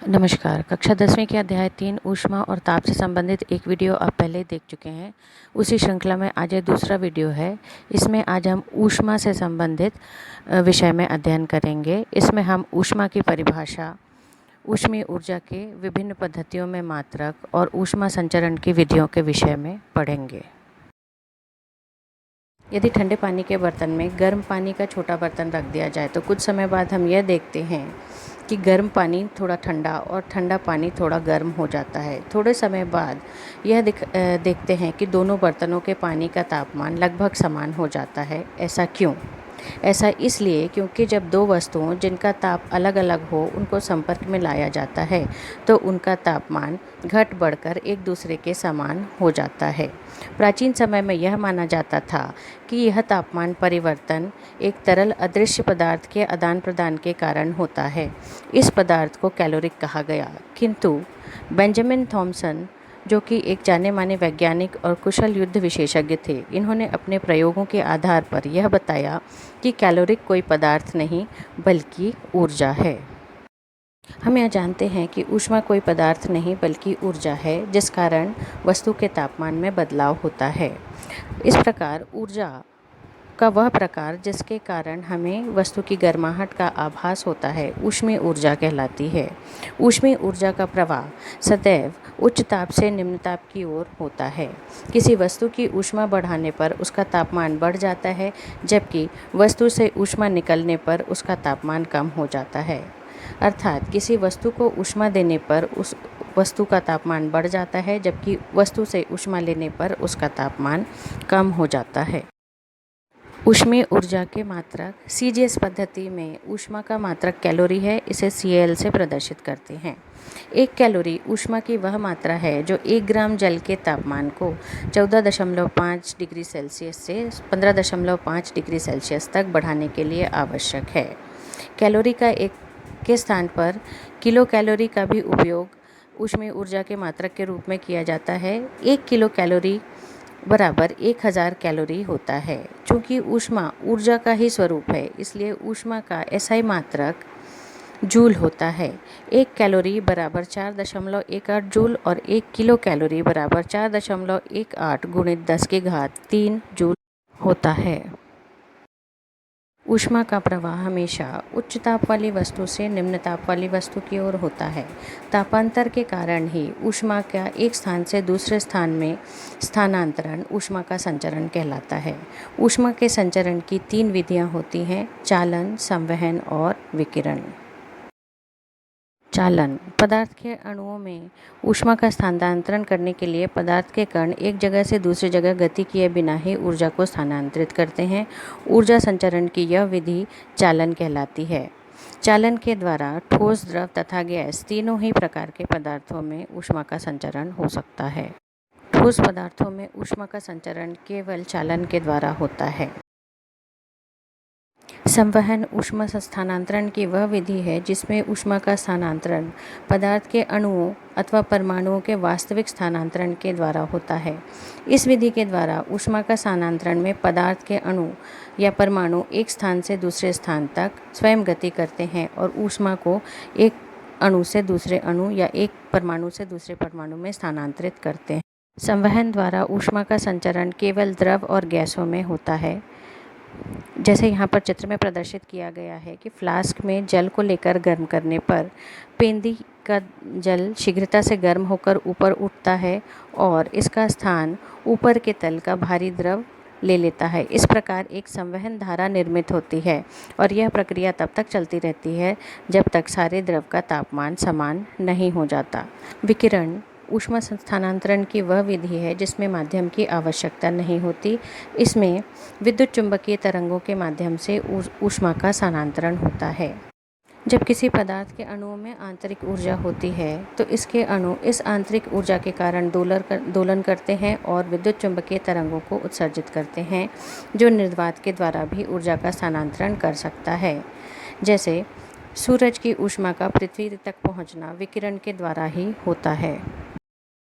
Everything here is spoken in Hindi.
नमस्कार। कक्षा 10वीं के अध्याय 3 ऊष्मा और ताप से संबंधित एक वीडियो आप पहले देख चुके हैं। उसी श्रृंखला में आज ये दूसरा वीडियो है। इसमें आज हम ऊष्मा से संबंधित विषय में अध्ययन करेंगे। इसमें हम ऊष्मा की परिभाषा, ऊष्मीय ऊर्जा के विभिन्न पद्धतियों में मात्रक और ऊष्मा संचरण की विधियों के विषय में पढ़ेंगे। यदि ठंडे पानी के बर्तन में गर्म पानी का छोटा बर्तन रख दिया जाए तो कुछ समय बाद हम यह देखते हैं कि गर्म पानी थोड़ा ठंडा और ठंडा पानी थोड़ा गर्म हो जाता है। थोड़े समय बाद यह देखते हैं कि दोनों बर्तनों के पानी का तापमान लगभग समान हो जाता है। ऐसा क्यों? ऐसा इसलिए क्योंकि जब दो वस्तुओं जिनका ताप अलग अलग हो उनको संपर्क में लाया जाता है तो उनका तापमान घट बढ़कर एक दूसरे के समान हो जाता है। प्राचीन समय में यह माना जाता था कि यह तापमान परिवर्तन एक तरल अदृश्य पदार्थ के आदान प्रदान के कारण होता है। इस पदार्थ को कैलोरी कहा गया, किंतु बेंजामिन थॉमसन, जो कि एक जाने माने वैज्ञानिक और कुशल युद्ध विशेषज्ञ थे, इन्होंने अपने प्रयोगों के आधार पर यह बताया कि कैलोरी कोई पदार्थ नहीं बल्कि ऊर्जा है। हम यह जानते हैं कि ऊष्मा कोई पदार्थ नहीं बल्कि ऊर्जा है, जिस कारण वस्तु के तापमान में बदलाव होता है। इस प्रकार ऊर्जा का वह प्रकार जिसके कारण हमें वस्तु की गर्माहट का आभास होता है ऊष्मीय ऊर्जा कहलाती है। ऊष्मीय ऊर्जा का प्रवाह सदैव उच्च ताप से निम्न ताप की ओर होता है। किसी वस्तु की ऊष्मा बढ़ाने पर उसका तापमान बढ़ जाता है, जबकि वस्तु से ऊष्मा निकलने पर उसका तापमान कम हो जाता है। अर्थात किसी वस्तु को ऊष्मा देने पर उस वस्तु का तापमान बढ़ जाता है, जबकि वस्तु से ऊष्मा लेने पर उसका तापमान कम हो जाता है। ऊष्मीय ऊर्जा के मात्रक सीजीएस पद्धति में ऊष्मा का मात्रक कैलोरी है। इसे सीएल से प्रदर्शित करते हैं। 1 कैलोरी ऊष्मा की वह मात्रा है जो 1 ग्राम जल के तापमान को 14.5 डिग्री सेल्सियस से 15.5 डिग्री सेल्सियस तक बढ़ाने के लिए आवश्यक है। कैलोरी का एक के स्थान पर किलो कैलोरी का भी उपयोग ऊष्मीय ऊर्जा के मात्रक के रूप में किया जाता है। 1 किलो कैलोरी बराबर 1000 कैलोरी होता है। चूँकि ऊष्मा ऊर्जा का ही स्वरूप है, इसलिए ऊष्मा का एसआई मात्रक जूल होता है। 1 कैलोरी बराबर 4.18 जूल और 1 किलो कैलोरी बराबर 4.18 गुणित 10 की घात 3 जूल होता है। ऊष्मा का प्रवाह हमेशा उच्च ताप वाली वस्तु से निम्न ताप वाली वस्तु की ओर होता है। तापांतर के कारण ही ऊष्मा का एक स्थान से दूसरे स्थान में स्थानांतरण ऊष्मा का संचरण कहलाता है। ऊष्मा के संचरण की 3 विधियां होती हैं: चालन, संवहन और विकिरण। चालन: पदार्थ के अणुओं में ऊष्मा का स्थानांतरण करने के लिए पदार्थ के कण एक जगह से दूसरी जगह गति किए बिना ही ऊर्जा को स्थानांतरित करते हैं। ऊर्जा संचरण की यह विधि चालन कहलाती है। चालन के द्वारा ठोस, द्रव तथा गैस तीनों ही प्रकार के पदार्थों में ऊष्मा का संचरण हो सकता है। ठोस पदार्थों में ऊष्मा का संचरण केवल चालन के द्वारा होता है। संवहन ऊष्मा स्थानांतरण की वह विधि है जिसमें ऊष्मा का स्थानांतरण पदार्थ के अणुओं अथवा परमाणुओं के वास्तविक स्थानांतरण के द्वारा होता है। इस विधि के द्वारा ऊष्मा का स्थानांतरण में पदार्थ के अणु या परमाणु एक स्थान से दूसरे स्थान तक स्वयं गति करते हैं और ऊष्मा को एक अणु से दूसरे अणु या एक परमाणु से दूसरे परमाणु में स्थानांतरित करते हैं। संवहन द्वारा ऊष्मा का संचरण केवल द्रव और गैसों में होता है। जैसे यहाँ पर चित्र में प्रदर्शित किया गया है कि फ्लास्क में जल को लेकर गर्म करने पर पेंदी का जल शीघ्रता से गर्म होकर ऊपर उठता है और इसका स्थान ऊपर के तल का भारी द्रव ले लेता है। इस प्रकार एक संवहन धारा निर्मित होती है और यह प्रक्रिया तब तक चलती रहती है जब तक सारे द्रव का तापमान समान नहीं हो जाता। विकिरण ऊष्मा स्थानांतरण की वह विधि है जिसमें माध्यम की आवश्यकता नहीं होती। इसमें विद्युत चुंबकीय तरंगों के माध्यम से ऊष्मा का स्थानांतरण होता है। जब किसी पदार्थ के अणुओं में आंतरिक ऊर्जा होती है तो इसके अणु इस आंतरिक ऊर्जा के कारण दोलन करते हैं और विद्युत चुंबकीय तरंगों को उत्सर्जित करते हैं, जो निर्वात के द्वारा भी ऊर्जा का स्थानांतरण कर सकता है। जैसे सूरज की ऊष्मा का पृथ्वी तक पहुंचना विकिरण के द्वारा ही होता है।